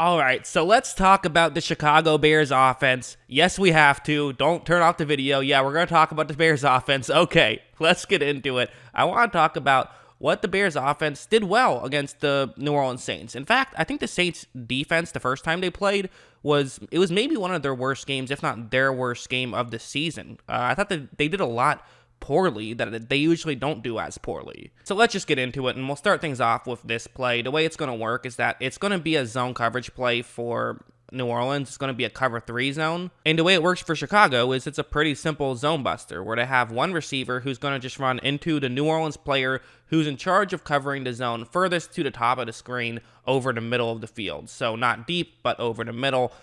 All right, so let's talk about the Chicago Bears offense. Yes, we have to. Don't turn off the video. Yeah, we're going to talk about the Bears offense. Okay, let's get into it. I want to talk about what the Bears offense did well against the New Orleans Saints. In fact, I think the Saints defense the first time they played was maybe one of their worst games, if not their worst game of the season. I thought that they did a lot poorly that they usually don't do as poorly. So let's just get into it, and we'll start things off with this play. The way it's going to work is that it's going to be a zone coverage play for New Orleans. It's going to be a cover 3 zone. And the way it works for Chicago is it's a pretty simple zone buster where they have one receiver who's going to just run into the New Orleans player who's in charge of covering the zone furthest to the top of the screen over the middle of the field. So not deep, but over the middle.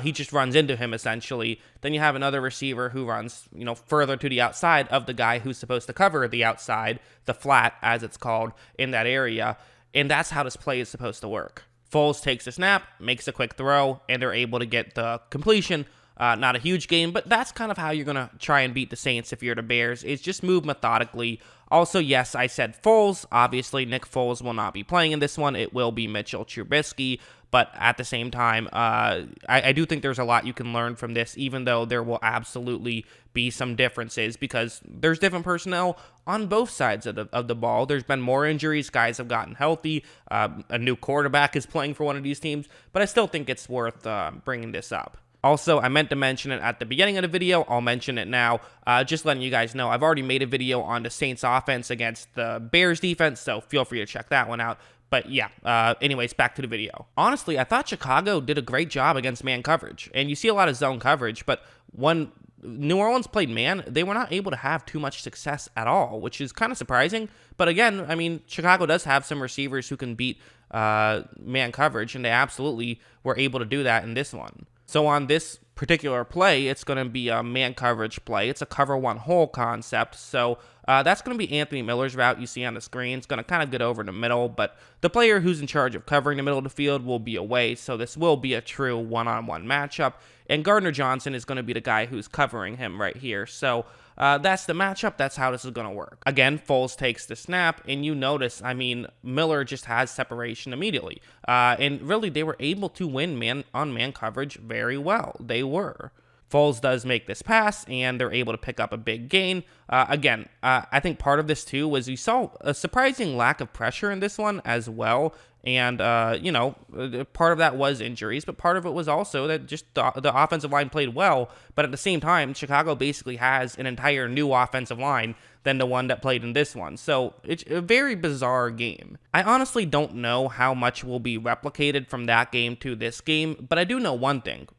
He just runs into him, essentially. Then you have another receiver who runs, further to the outside of the guy who's supposed to cover the outside, the flat, as it's called, in that area. And that's how this play is supposed to work. Foles takes a snap, makes a quick throw, and they're able to get the completion. Not a huge game, but that's kind of how you're going to try and beat the Saints if you're the Bears, is just move methodically. Also, yes, I said Foles. Obviously, Nick Foles will not be playing in this one. It will be Mitchell Trubisky. But at the same time, I do think there's a lot you can learn from this, even though there will absolutely be some differences because there's different personnel on both sides of the ball. There's been more injuries. Guys have gotten healthy. A new quarterback is playing for one of these teams. But I still think it's worth bringing this up. Also, I meant to mention it at the beginning of the video. I'll mention it now. Just letting you guys know, I've already made a video on the Saints offense against the Bears defense, so feel free to check that one out. But yeah, anyways, back to the video. Honestly, I thought Chicago did a great job against man coverage. And you see a lot of zone coverage, but when New Orleans played man, they were not able to have too much success at all, which is kind of surprising. But again, I mean, Chicago does have some receivers who can beat man coverage, and they absolutely were able to do that in this one. So on this particular play, it's going to be a man coverage play. It's a cover one hole concept. So that's going to be Anthony Miller's route you see on the screen. It's going to kind of get over the middle, but the player who's in charge of covering the middle of the field will be away. So this will be a true one-on-one matchup. And Gardner Johnson is going to be the guy who's covering him right here. So that's the matchup. That's how this is going to work. Again, Foles takes the snap, and you notice, I mean, Miller just has separation immediately. And really, they were able to win man-on-man coverage very well. They were. Foles does make this pass, and they're able to pick up a big gain. Again, I think part of this, too, was you saw a surprising lack of pressure in this one as well. And, part of that was injuries, but part of it was also that just the offensive line played well. But at the same time, Chicago basically has an entire new offensive line than the one that played in this one. So it's a very bizarre game. I honestly don't know how much will be replicated from that game to this game, but I do know one thing.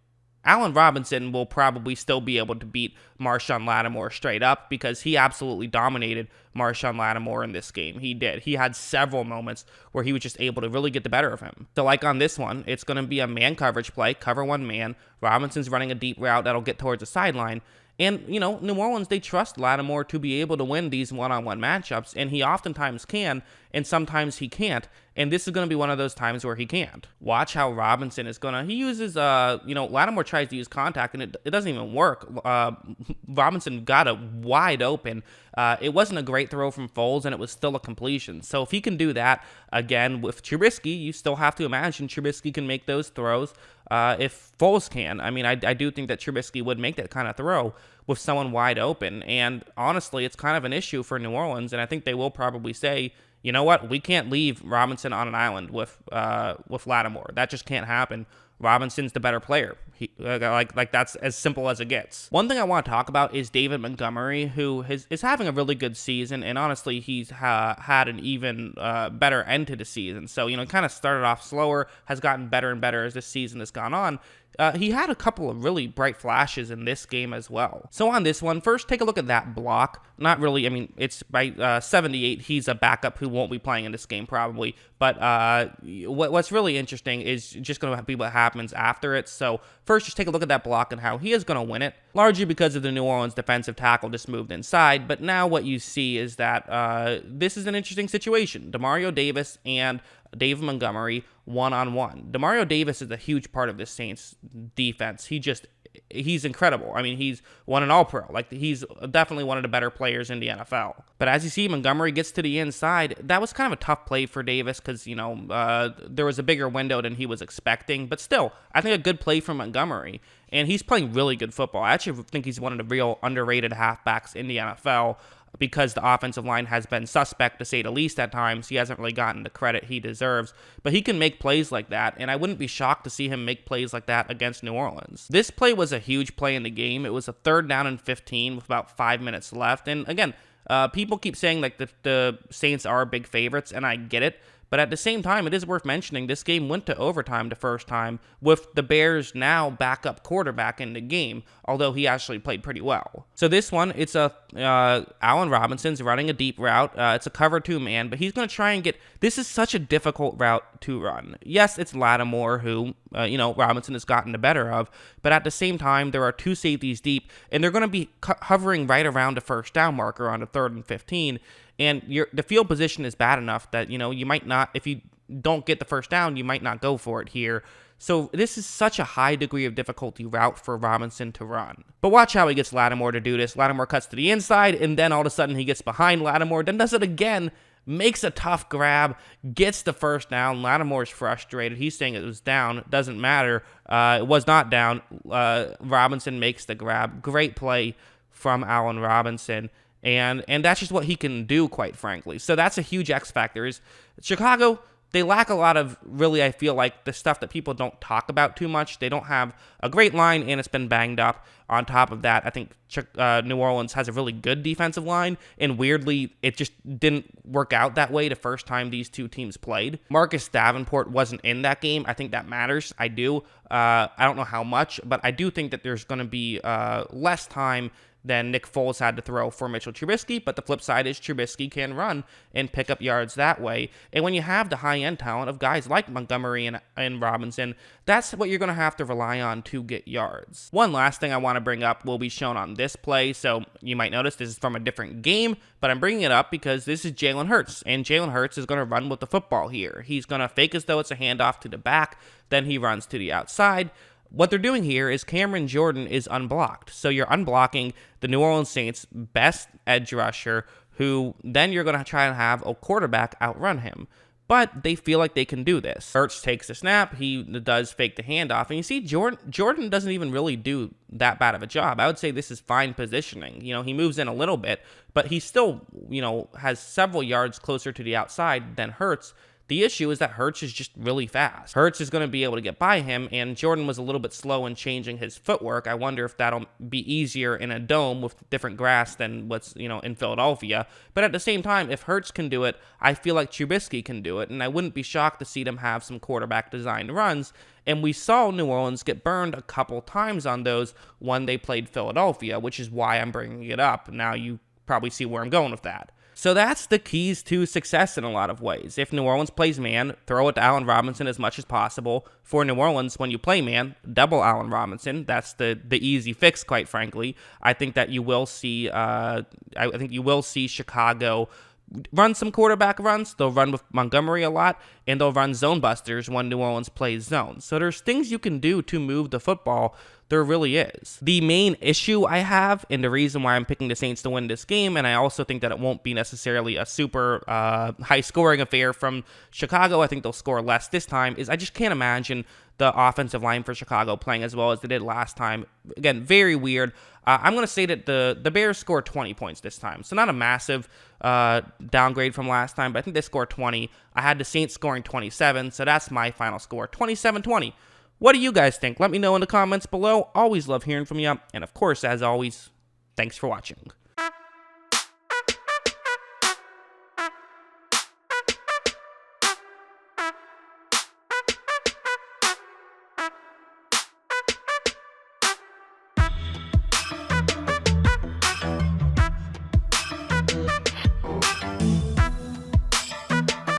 Allen Robinson will probably still be able to beat Marshon Lattimore straight up because he absolutely dominated Marshon Lattimore in this game. He did. He had several moments where he was just able to really get the better of him. So like on this one, it's going to be a man coverage play, cover one man. Robinson's running a deep route that'll get towards the sideline. And, New Orleans, they trust Lattimore to be able to win these one-on-one matchups, and he oftentimes can, and sometimes he can't, and this is going to be one of those times where he can't. Watch how Robinson is going to, he uses, Lattimore tries to use contact, and it doesn't even work. Robinson got it wide open. It wasn't a great throw from Foles, and it was still a completion. So if he can do that, again, with Trubisky, you still have to imagine Trubisky can make those throws. If Foles can. I mean, I do think that Trubisky would make that kind of throw with someone wide open. And honestly, it's kind of an issue for New Orleans. And I think they will probably say, you know what, we can't leave Robinson on an island with Lattimore. That just can't happen. Robinson's the better player. Like that's as simple as it gets. One thing I want to talk about is David Montgomery, who is having a really good season, and honestly, he's had an even better end to the season. So, kind of started off slower, has gotten better and better as this season has gone on. He had a couple of really bright flashes in this game as well. So on this one, first take a look at that block. Not really, I mean, it's by 78. He's a backup who won't be playing in this game probably. But what's really interesting is just going to be what happens after it. So first, just take a look at that block and how he is going to win it, largely because of the New Orleans defensive tackle just moved inside. But now what you see is that this is an interesting situation. Demario Davis and David Montgomery one-on-one. Demario Davis is a huge part of this Saints defense. He just he's incredible. I mean, he's won an All-Pro. Like, he's definitely one of the better players in the NFL. But as you see, Montgomery gets to the inside. That was kind of a tough play for Davis because, you know, there was a bigger window than he was expecting. But still, I think a good play from Montgomery. And he's playing really good football. I actually think he's one of the real underrated halfbacks in the NFL because the offensive line has been suspect, to say the least, at times. He hasn't really gotten the credit he deserves, but he can make plays like that, and I wouldn't be shocked to see him make plays like that against New Orleans. This play was a huge play in the game. It was a 3rd down and 15 with about 5 minutes left, and again, people keep saying like the Saints are big favorites, and I get it. But at the same time, it is worth mentioning this game went to overtime the first time with the Bears' now backup quarterback in the game, although he actually played pretty well. So this one, it's Allen Robinson's running a deep route. It's a cover 2 man, but he's going to try and get... This is such a difficult route to run. Yes, it's Lattimore who, Robinson has gotten the better of, but at the same time, there are 2 safeties deep, and they're going to be hovering right around the first down marker on the 3rd and 15, and the field position is bad enough that, you might not, if you don't get the first down, you might not go for it here. So this is such a high degree of difficulty route for Robinson to run. But watch how he gets Lattimore to do this. Lattimore cuts to the inside, and then all of a sudden he gets behind Lattimore, then does it again, makes a tough grab, gets the first down. Lattimore's frustrated. He's saying it was down. It doesn't matter. It was not down. Robinson makes the grab. Great play from Allen Robinson. And that's just what he can do, quite frankly. So that's a huge X factor. Is Chicago, they lack a lot of, really, I feel like, the stuff that people don't talk about too much. They don't have a great line, and it's been banged up. On top of that, I think New Orleans has a really good defensive line, and weirdly, it just didn't work out that way the first time these 2 teams played. Marcus Davenport wasn't in that game. I think that matters. I do. I don't know how much, but I do think that there's going to be less time than Nick Foles had to throw for Mitchell Trubisky, but the flip side is Trubisky can run and pick up yards that way. And when you have the high-end talent of guys like Montgomery and Robinson, that's what you're going to have to rely on to get yards. One last thing I want to bring up will be shown on this play, so you might notice this is from a different game, but I'm bringing it up because this is Jalen Hurts, and Jalen Hurts is going to run with the football here. He's going to fake as though it's a handoff to the back, then he runs to the outside. What they're doing here is Cameron Jordan is unblocked. So you're unblocking the New Orleans Saints' best edge rusher, who then you're going to try and have a quarterback outrun him. But they feel like they can do this. Hurts takes the snap. He does fake the handoff. And you see Jordan doesn't even really do that bad of a job. I would say this is fine positioning. He moves in a little bit, but he still, has several yards closer to the outside than Hurts. The issue is that Hurts is just really fast. Hurts is going to be able to get by him, and Jordan was a little bit slow in changing his footwork. I wonder if that'll be easier in a dome with different grass than what's, in Philadelphia. But at the same time, if Hurts can do it, I feel like Trubisky can do it, and I wouldn't be shocked to see them have some quarterback-designed runs. And we saw New Orleans get burned a couple times on those when they played Philadelphia, which is why I'm bringing it up. Now you probably see where I'm going with that. So that's the keys to success in a lot of ways. If New Orleans plays man, throw it to Allen Robinson as much as possible. For New Orleans, when you play man, double Allen Robinson. That's the easy fix, quite frankly. I think that you will see. I think you will see Chicago run some quarterback runs. They'll run with Montgomery a lot, and they'll run zone busters when New Orleans plays zone. So there's things you can do to move the football. There really is. The main issue I have, and the reason why I'm picking the Saints to win this game, and I also think that it won't be necessarily a super high-scoring affair from Chicago. I think they'll score less this time, is I just can't imagine the offensive line for Chicago playing as well as they did last time. Again, very weird. I'm going to say that the Bears scored 20 points this time. So not a massive downgrade from last time, but I think they scored 20. I had the Saints scoring 27, so that's my final score, 27-20. What do you guys think? Let me know in the comments below. Always love hearing from you. And of course, as always, thanks for watching.